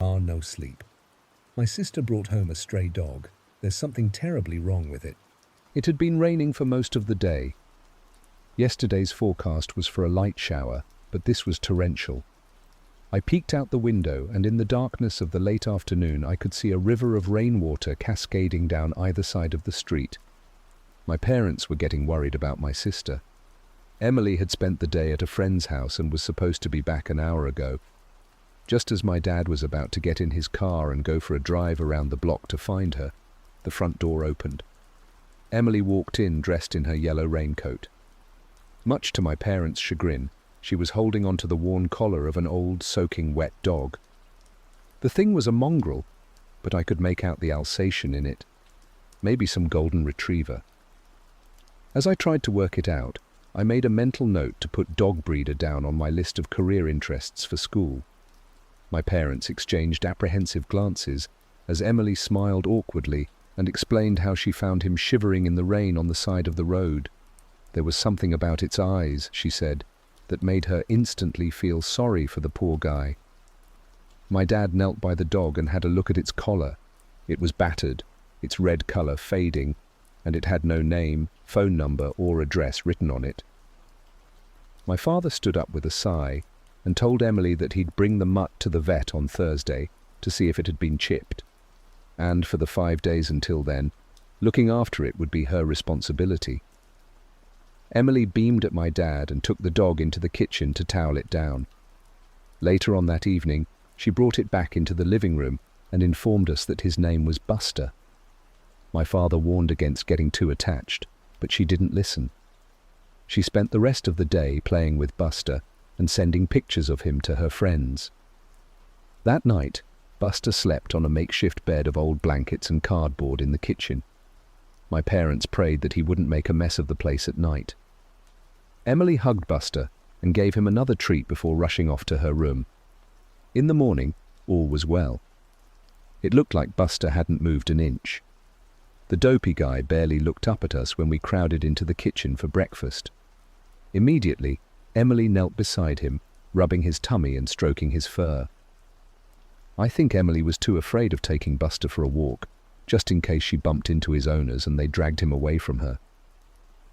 No sleep. My sister brought home a stray dog. There's something terribly wrong with it. It had been raining for most of the day. Yesterday's forecast was for a light shower, but this was torrential. I peeked out the window, and in the darkness of the late afternoon I could see a river of rainwater cascading down either side of the street. My parents were getting worried about my sister. Emily had spent the day at a friend's house and was supposed to be back an hour ago. Just as my dad was about to get in his car and go for a drive around the block to find her, the front door opened. Emily walked in dressed in her yellow raincoat. Much to my parents' chagrin, she was holding onto the worn collar of an old, soaking wet dog. The thing was a mongrel, but I could make out the Alsatian in it. Maybe some golden retriever. As I tried to work it out, I made a mental note to put dog breeder down on my list of career interests for school. My parents exchanged apprehensive glances as Emily smiled awkwardly and explained how she found him shivering in the rain on the side of the road. There was something about its eyes, she said, that made her instantly feel sorry for the poor guy. My dad knelt by the dog and had a look at its collar. It was battered, its red color fading, and it had no name, phone number, or address written on it. My father stood up with a sigh and told Emily that he'd bring the mutt to the vet on Thursday to see if it had been chipped. And for the 5 days until then, looking after it would be her responsibility. Emily beamed at my dad and took the dog into the kitchen to towel it down. Later on that evening, she brought it back into the living room and informed us that his name was Buster. My father warned against getting too attached, but she didn't listen. She spent the rest of the day playing with Buster and sending pictures of him to her friends. That night, Buster slept on a makeshift bed of old blankets and cardboard in the kitchen. My parents prayed that he wouldn't make a mess of the place at night. Emily hugged Buster and gave him another treat before rushing off to her room. In the morning, all was well. It looked like Buster hadn't moved an inch. The dopey guy barely looked up at us when we crowded into the kitchen for breakfast. Immediately, Emily knelt beside him, rubbing his tummy and stroking his fur. I think Emily was too afraid of taking Buster for a walk, just in case she bumped into his owners and they dragged him away from her.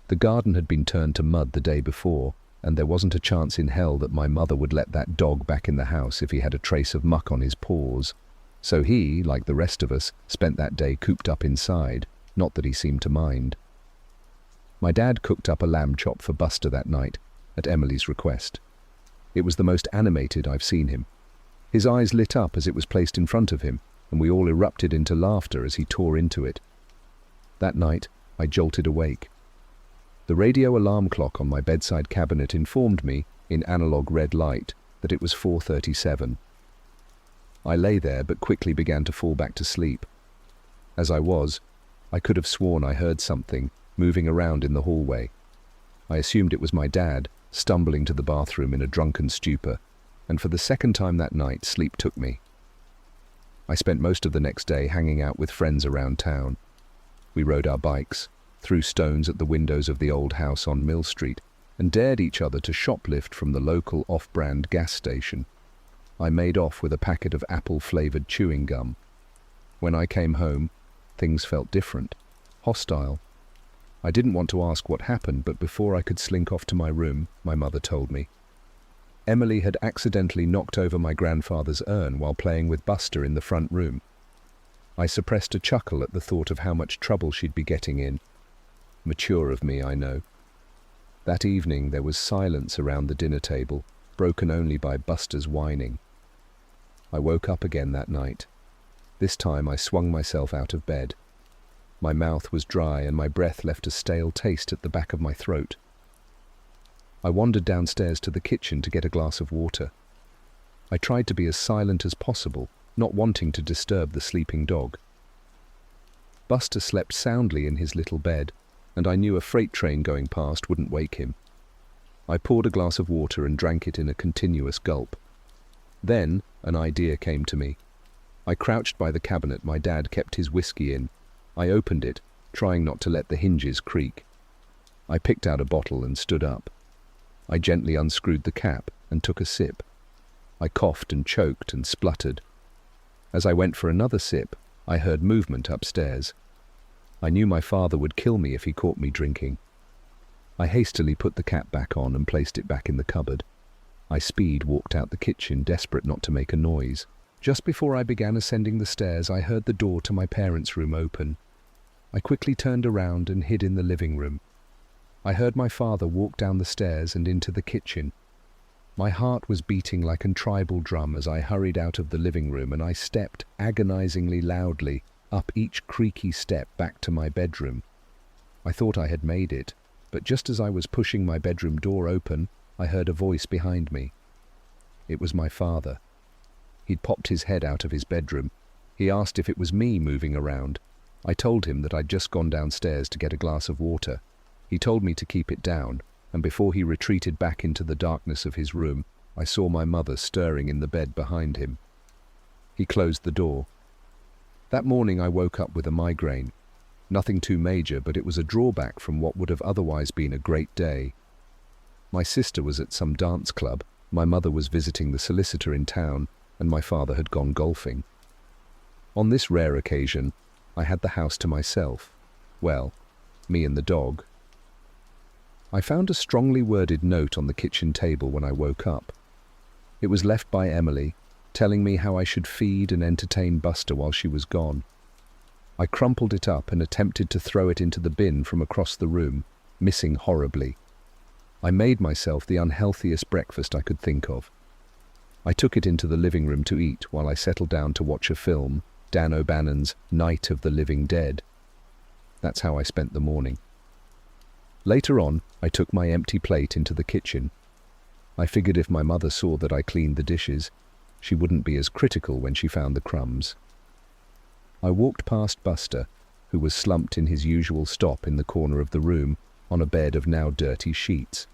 The garden had been turned to mud the day before, and there wasn't a chance in hell that my mother would let that dog back in the house if he had a trace of muck on his paws. So he, like the rest of us, spent that day cooped up inside, not that he seemed to mind. My dad cooked up a lamb chop for Buster that night, at Emily's request. It was the most animated I've seen him. His eyes lit up as it was placed in front of him, and we all erupted into laughter as he tore into it. That night, I jolted awake. The radio alarm clock on my bedside cabinet informed me, in analog red light, that it was 4:37. I lay there but quickly began to fall back to sleep. As I was, I could have sworn I heard something moving around in the hallway. I assumed it was my dad, stumbling to the bathroom in a drunken stupor, and for the second time that night, sleep took me. I spent most of the next day hanging out with friends around town. We rode our bikes, threw stones at the windows of the old house on Mill Street, and dared each other to shoplift from the local off-brand gas station. I made off with a packet of apple-flavored chewing gum. When I came home, things felt different, hostile. I didn't want to ask what happened, but before I could slink off to my room, my mother told me. Emily had accidentally knocked over my grandfather's urn while playing with Buster in the front room. I suppressed a chuckle at the thought of how much trouble she'd be getting in. Mature of me, I know. That evening there was silence around the dinner table, broken only by Buster's whining. I woke up again that night. This time I swung myself out of bed. My mouth was dry and my breath left a stale taste at the back of my throat. I wandered downstairs to the kitchen to get a glass of water. I tried to be as silent as possible, not wanting to disturb the sleeping dog. Buster slept soundly in his little bed, and I knew a freight train going past wouldn't wake him. I poured a glass of water and drank it in a continuous gulp. Then an idea came to me. I crouched by the cabinet my dad kept his whiskey in. I opened it, trying not to let the hinges creak. I picked out a bottle and stood up. I gently unscrewed the cap and took a sip. I coughed and choked and spluttered. As I went for another sip, I heard movement upstairs. I knew my father would kill me if he caught me drinking. I hastily put the cap back on and placed it back in the cupboard. I walked out the kitchen, desperate not to make a noise. Just before I began ascending the stairs, I heard the door to my parents' room open. I quickly turned around and hid in the living room. I heard my father walk down the stairs and into the kitchen. My heart was beating like a tribal drum as I hurried out of the living room, and I stepped agonizingly loudly up each creaky step back to my bedroom. I thought I had made it, but just as I was pushing my bedroom door open, I heard a voice behind me. It was my father. He'd popped his head out of his bedroom. He asked if it was me moving around. I told him that I'd just gone downstairs to get a glass of water. He told me to keep it down, and before he retreated back into the darkness of his room, I saw my mother stirring in the bed behind him. He closed the door. That morning I woke up with a migraine. Nothing too major, but it was a drawback from what would have otherwise been a great day. My sister was at some dance club, my mother was visiting the solicitor in town, and my father had gone golfing. On this rare occasion, I had the house to myself. Well, me and the dog. I found a strongly worded note on the kitchen table when I woke up. It was left by Emily, telling me how I should feed and entertain Buster while she was gone. I crumpled it up and attempted to throw it into the bin from across the room, missing horribly. I made myself the unhealthiest breakfast I could think of. I took it into the living room to eat while I settled down to watch a film, Dan O'Bannon's Night of the Living Dead. That's how I spent the morning. Later on, I took my empty plate into the kitchen. I figured if my mother saw that I cleaned the dishes, she wouldn't be as critical when she found the crumbs. I walked past Buster, who was slumped in his usual stop in the corner of the room on a bed of now dirty sheets.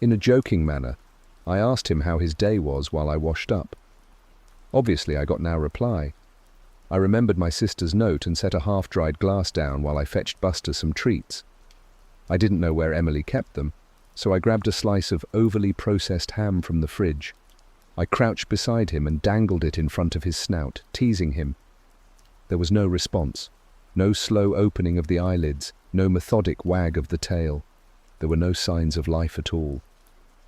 In a joking manner, I asked him how his day was while I washed up. Obviously, I got no reply. I remembered my sister's note and set a half-dried glass down while I fetched Buster some treats. I didn't know where Emily kept them, so I grabbed a slice of overly processed ham from the fridge. I crouched beside him and dangled it in front of his snout, teasing him. There was no response, no slow opening of the eyelids, no methodic wag of the tail. There were no signs of life at all.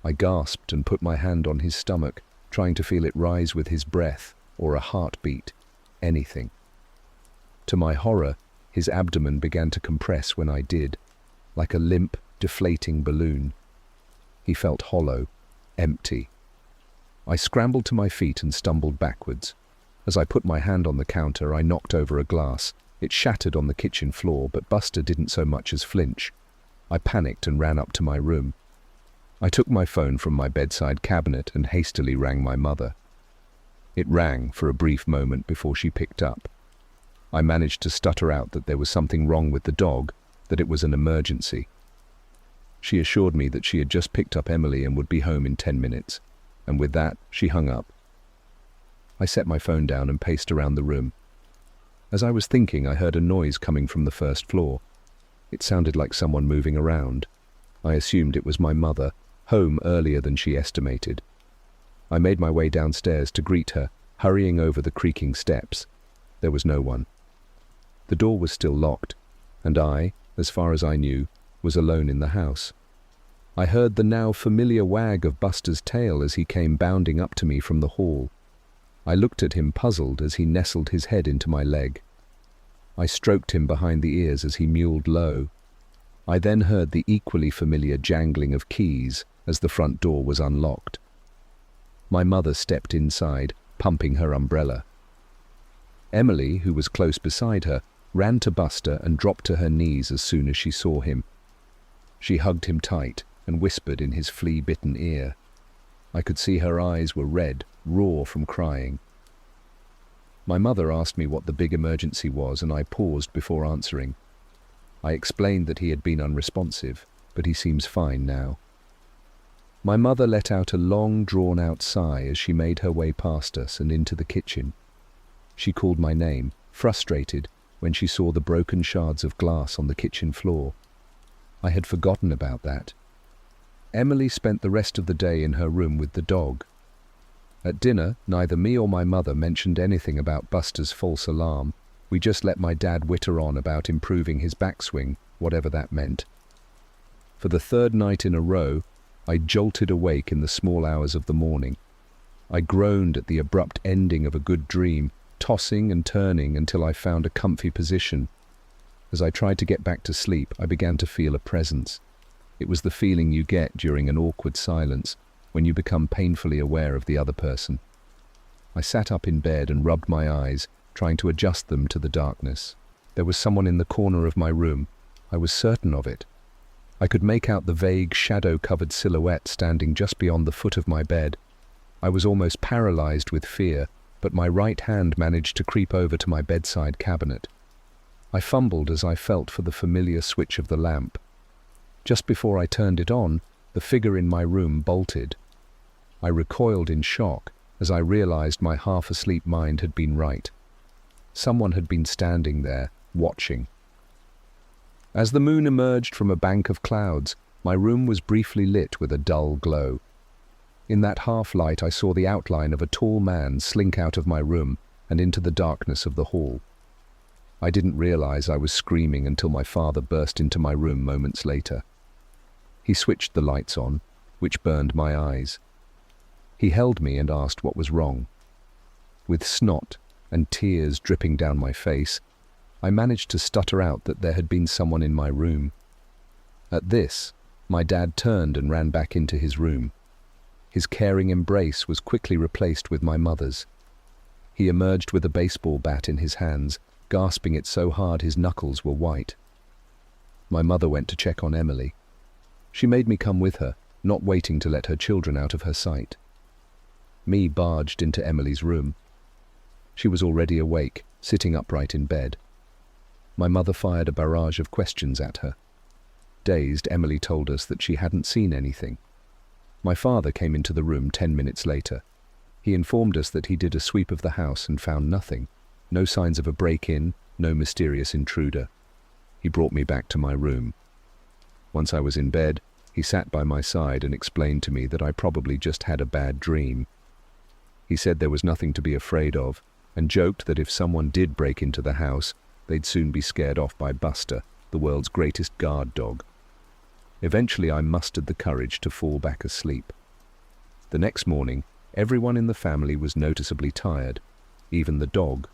I gasped and put my hand on his stomach, trying to feel it rise with his breath, or a heartbeat, anything. To my horror, his abdomen began to compress when I did, like a limp, deflating balloon. He felt hollow, empty. I scrambled to my feet and stumbled backwards. As I put my hand on the counter, I knocked over a glass. It shattered on the kitchen floor, but Buster didn't so much as flinch. I panicked and ran up to my room. I took my phone from my bedside cabinet and hastily rang my mother. It rang for a brief moment before she picked up. I managed to stutter out that there was something wrong with the dog, that it was an emergency. She assured me that she had just picked up Emily and would be home in 10 minutes, and with that, she hung up. I set my phone down and paced around the room. As I was thinking, I heard a noise coming from the first floor. It sounded like someone moving around. I assumed it was my mother, home earlier than she estimated. I made my way downstairs to greet her, hurrying over the creaking steps. There was no one. The door was still locked, and I, as far as I knew, was alone in the house. I heard the now familiar wag of Buster's tail as he came bounding up to me from the hall. I looked at him puzzled as he nestled his head into my leg. I stroked him behind the ears as he mewled low. I then heard the equally familiar jangling of keys as the front door was unlocked. My mother stepped inside, pumping her umbrella. Emily, who was close beside her, ran to Buster and dropped to her knees as soon as she saw him. She hugged him tight and whispered in his flea-bitten ear. I could see her eyes were red, raw from crying. My mother asked me what the big emergency was, and I paused before answering. I explained that he had been unresponsive, but he seems fine now. My mother let out a long, drawn-out sigh as she made her way past us and into the kitchen. She called my name, frustrated, when she saw the broken shards of glass on the kitchen floor. I had forgotten about that. Emily spent the rest of the day in her room with the dog. At dinner, neither me or my mother mentioned anything about Buster's false alarm. We just let my dad witter on about improving his backswing, whatever that meant. For the third night in a row, I jolted awake in the small hours of the morning. I groaned at the abrupt ending of a good dream, tossing and turning until I found a comfy position. As I tried to get back to sleep, I began to feel a presence. It was the feeling you get during an awkward silence, when you become painfully aware of the other person. I sat up in bed and rubbed my eyes, trying to adjust them to the darkness. There was someone in the corner of my room. I was certain of it. I could make out the vague, shadow-covered silhouette standing just beyond the foot of my bed. I was almost paralyzed with fear, but my right hand managed to creep over to my bedside cabinet. I fumbled as I felt for the familiar switch of the lamp. Just before I turned it on, the figure in my room bolted. I recoiled in shock as I realized my half-asleep mind had been right. Someone had been standing there, watching. As the moon emerged from a bank of clouds, my room was briefly lit with a dull glow. In that half-light I saw the outline of a tall man slink out of my room and into the darkness of the hall. I didn't realize I was screaming until my father burst into my room moments later. He switched the lights on, which burned my eyes. He held me and asked what was wrong. With snot and tears dripping down my face, I managed to stutter out that there had been someone in my room. At this, my dad turned and ran back into his room. His caring embrace was quickly replaced with my mother's. He emerged with a baseball bat in his hands, gasping it so hard his knuckles were white. My mother went to check on Emily. She made me come with her, not waiting to let her children out of her sight. Me barged into Emily's room. She was already awake, sitting upright in bed. My mother fired a barrage of questions at her. Dazed, Emily told us that she hadn't seen anything. My father came into the room 10 minutes later. He informed us that he did a sweep of the house and found nothing. No signs of a break-in, no mysterious intruder. He brought me back to my room. Once I was in bed, he sat by my side and explained to me that I probably just had a bad dream. He said there was nothing to be afraid of, and joked that if someone did break into the house, they'd soon be scared off by Buster, the world's greatest guard dog. Eventually I mustered the courage to fall back asleep. The next morning, everyone in the family was noticeably tired, even the dog.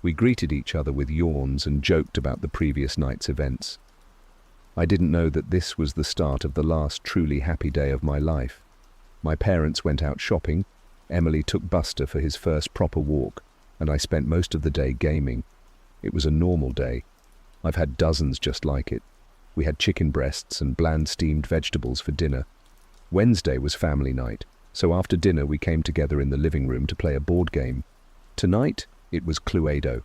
We greeted each other with yawns and joked about the previous night's events. I didn't know that this was the start of the last truly happy day of my life. My parents went out shopping, Emily took Buster for his first proper walk, and I spent most of the day gaming. It was a normal day. I've had dozens just like it. We had chicken breasts and bland steamed vegetables for dinner. Wednesday was family night, so after dinner we came together in the living room to play a board game. Tonight, it was Cluedo.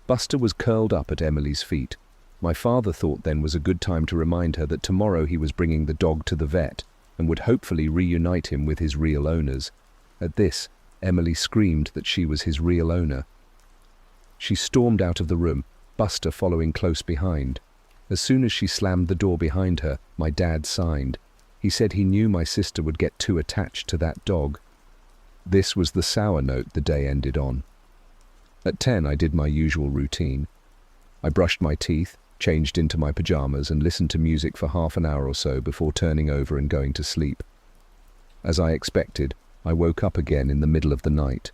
Buster was curled up at Emily's feet. My father thought then was a good time to remind her that tomorrow he was bringing the dog to the vet and would hopefully reunite him with his real owners. At this, Emily screamed that she was his real owner. She stormed out of the room, Buster following close behind. As soon as she slammed the door behind her, my dad signed. He said he knew my sister would get too attached to that dog. This was the sour note the day ended on. At 10, I did my usual routine. I brushed my teeth, changed into my pajamas and listened to music for half an hour or so before turning over and going to sleep. As I expected, I woke up again in the middle of the night.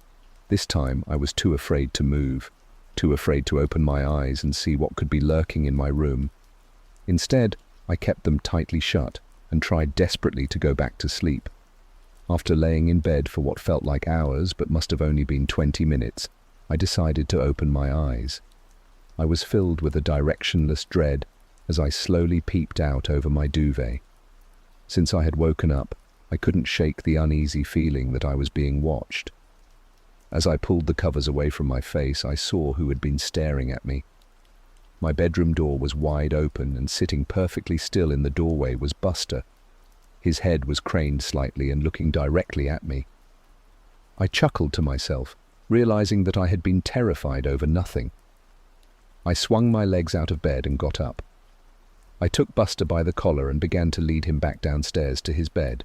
This time I was too afraid to move, too afraid to open my eyes and see what could be lurking in my room. Instead, I kept them tightly shut and tried desperately to go back to sleep. After laying in bed for what felt like hours but must have only been 20 minutes, I decided to open my eyes. I was filled with a directionless dread as I slowly peeped out over my duvet. Since I had woken up, I couldn't shake the uneasy feeling that I was being watched. As I pulled the covers away from my face, I saw who had been staring at me. My bedroom door was wide open, and sitting perfectly still in the doorway was Buster. His head was craned slightly and looking directly at me. I chuckled to myself, realizing that I had been terrified over nothing. I swung my legs out of bed and got up. I took Buster by the collar and began to lead him back downstairs to his bed.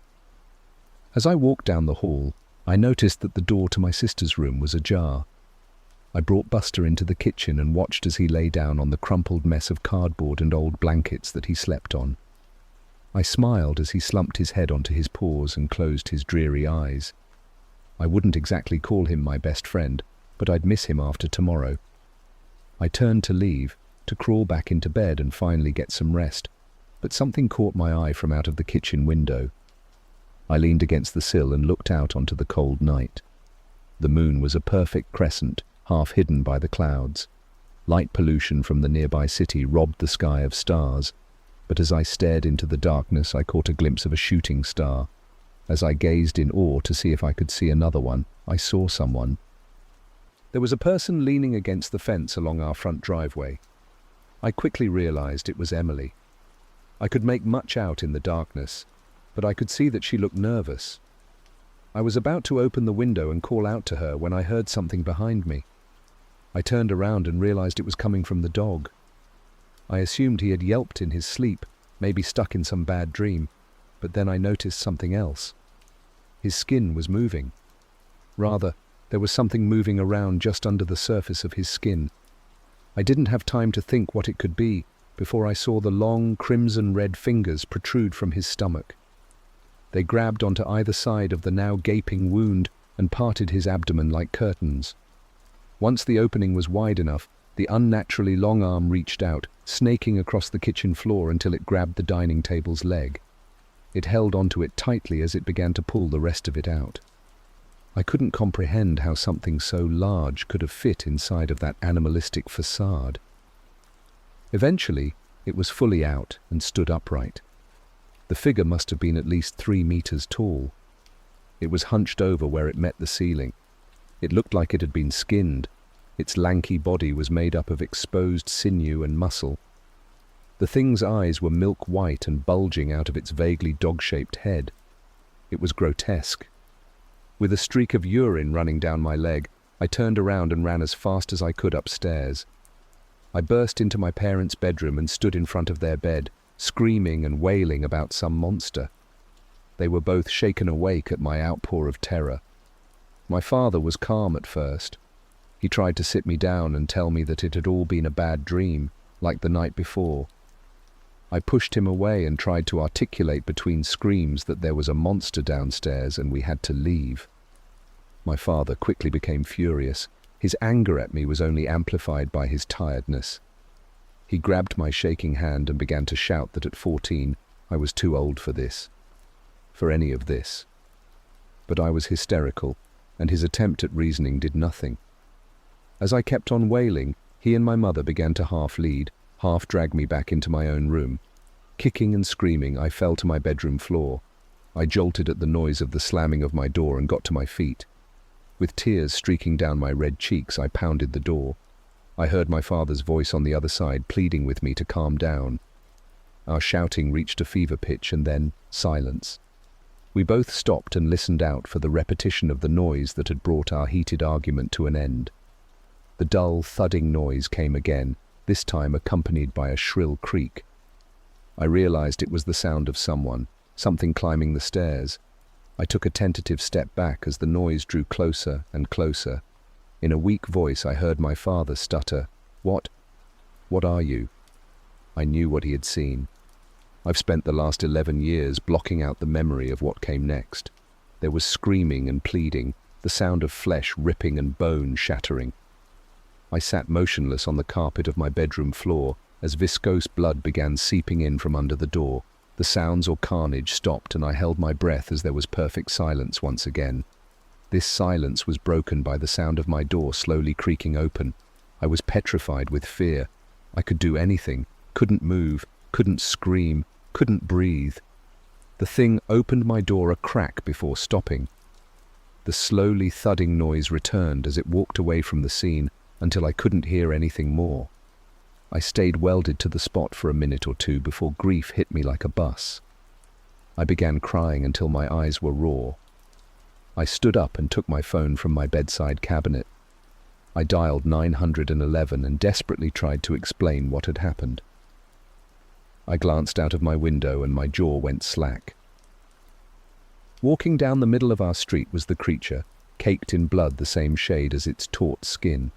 As I walked down the hall, I noticed that the door to my sister's room was ajar. I brought Buster into the kitchen and watched as he lay down on the crumpled mess of cardboard and old blankets that he slept on. I smiled as he slumped his head onto his paws and closed his dreary eyes. I wouldn't exactly call him my best friend, but I'd miss him after tomorrow. I turned to leave, to crawl back into bed and finally get some rest, but something caught my eye from out of the kitchen window. I leaned against the sill and looked out onto the cold night. The moon was a perfect crescent, half hidden by the clouds. Light pollution from the nearby city robbed the sky of stars, but as I stared into the darkness, I caught a glimpse of a shooting star. As I gazed in awe to see if I could see another one, I saw someone. There was a person leaning against the fence along our front driveway. I quickly realized it was Emily. I could make much out in the darkness, but I could see that she looked nervous. I was about to open the window and call out to her when I heard something behind me. I turned around and realized it was coming from the dog. I assumed he had yelped in his sleep, maybe stuck in some bad dream, but then I noticed something else. His skin was moving. Rather, there was something moving around just under the surface of his skin. I didn't have time to think what it could be before I saw the long, crimson-red fingers protrude from his stomach. They grabbed onto either side of the now gaping wound and parted his abdomen like curtains. Once the opening was wide enough, the unnaturally long arm reached out, snaking across the kitchen floor until it grabbed the dining table's leg. It held onto it tightly as it began to pull the rest of it out. I couldn't comprehend how something so large could have fit inside of that animalistic facade. Eventually, it was fully out and stood upright. The figure must have been at least 3 meters tall. It was hunched over where it met the ceiling. It looked like it had been skinned. Its lanky body was made up of exposed sinew and muscle. The thing's eyes were milk white and bulging out of its vaguely dog-shaped head. It was grotesque. With a streak of urine running down my leg, I turned around and ran as fast as I could upstairs. I burst into my parents' bedroom and stood in front of their bed, screaming and wailing about some monster. They were both shaken awake at my outpour of terror. My father was calm at first. He tried to sit me down and tell me that it had all been a bad dream, like the night before. I pushed him away and tried to articulate between screams that there was a monster downstairs and we had to leave. My father quickly became furious. His anger at me was only amplified by his tiredness. He grabbed my shaking hand and began to shout that at 14, I was too old for this. For any of this. But I was hysterical, and his attempt at reasoning did nothing. As I kept on wailing, he and my mother began to half lead, half drag me back into my own room. Kicking and screaming, I fell to my bedroom floor. I jolted at the noise of the slamming of my door and got to my feet. With tears streaking down my red cheeks, I pounded the door. I heard my father's voice on the other side pleading with me to calm down. Our shouting reached a fever pitch and then silence. We both stopped and listened out for the repetition of the noise that had brought our heated argument to an end. The dull, thudding noise came again, this time accompanied by a shrill creak. I realized it was the sound of something climbing the stairs. I took a tentative step back as the noise drew closer and closer. In a weak voice, I heard my father stutter, "What are you?" I knew what he had seen. I've spent the last 11 years blocking out the memory of what came next. There was screaming and pleading, the sound of flesh ripping and bone shattering. I sat motionless on the carpet of my bedroom floor as viscose blood began seeping in from under the door. The sounds or carnage stopped and I held my breath as there was perfect silence once again. This silence was broken by the sound of my door slowly creaking open. I was petrified with fear. I could do anything, couldn't move, couldn't scream, couldn't breathe. The thing opened my door a crack before stopping. The slowly thudding noise returned as it walked away from the scene until I couldn't hear anything more. I stayed welded to the spot for a minute or two before grief hit me like a bus. I began crying until my eyes were raw. I stood up and took my phone from my bedside cabinet. I dialed 911 and desperately tried to explain what had happened. I glanced out of my window and my jaw went slack. Walking down the middle of our street was the creature, caked in blood the same shade as its taut skin.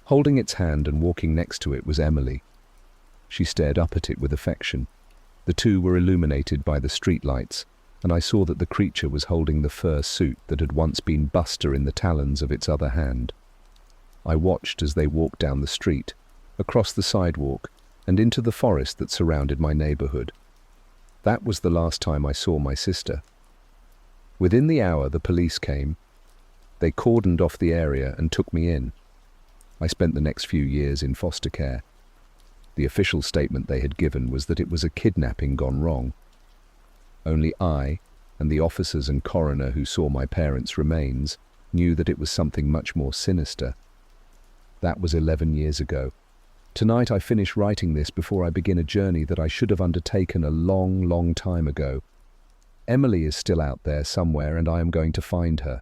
Holding its hand and walking next to it was Emily. She stared up at it with affection. The two were illuminated by the streetlights, and I saw that the creature was holding the fur suit that had once been Buster in the talons of its other hand. I watched as they walked down the street, across the sidewalk, and into the forest that surrounded my neighborhood. That was the last time I saw my sister. Within the hour, the police came. They cordoned off the area and took me in. I spent the next few years in foster care. The official statement they had given was that it was a kidnapping gone wrong. Only I, and the officers and coroner who saw my parents' remains, knew that it was something much more sinister. That was 11 years ago. Tonight I finish writing this before I begin a journey that I should have undertaken a long, long time ago. Emily is still out there somewhere, and I am going to find her.